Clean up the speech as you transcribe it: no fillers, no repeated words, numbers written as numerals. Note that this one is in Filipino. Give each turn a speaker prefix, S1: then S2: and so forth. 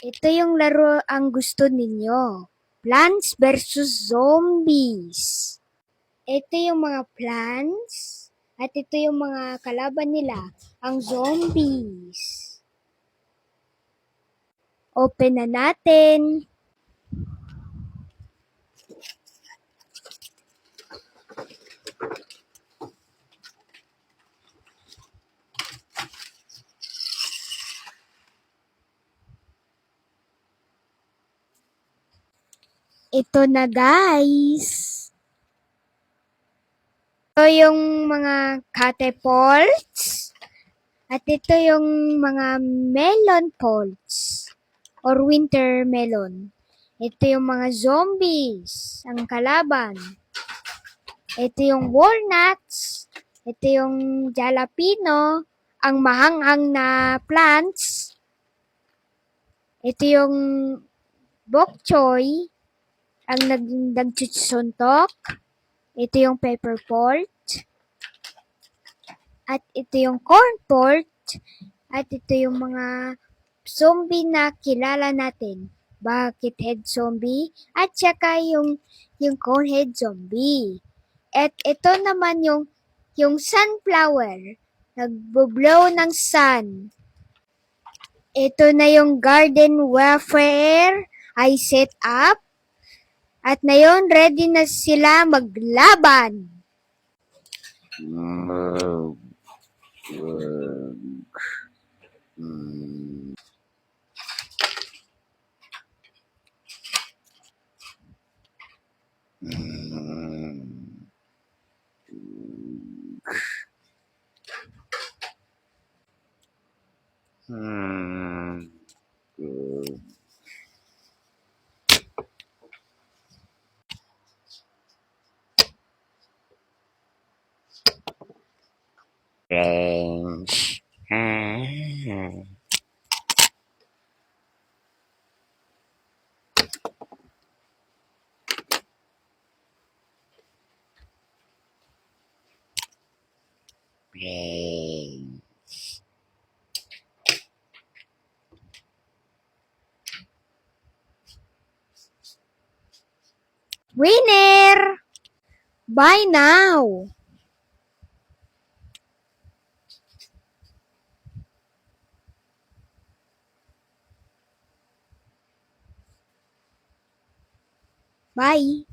S1: Ito yung laro ang gusto ninyo. Plants versus Zombies. Ito yung mga plants at ito yung mga kalaban nila, ang zombies. Open na natin. Ito na guys. Ito yung mga catapults at ito yung mga melon polts or winter melon. Ito yung mga zombies, ang kalaban. Ito yung walnuts. Ito yung jalapeno, ang mahanghang na plants. Ito yung bok choy, ang nagsusuntok. Ito yung pepper pot. At ito yung corn pot. At ito yung mga zombie na kilala natin. Bucket head zombie at saka yung cone head zombie. At ito naman yung sunflower. Nagbo-blow ng sun. Ito na yung garden warfare ay set up. At ngayon, ready na sila maglaban. Range. Winner! Buy now! Bye!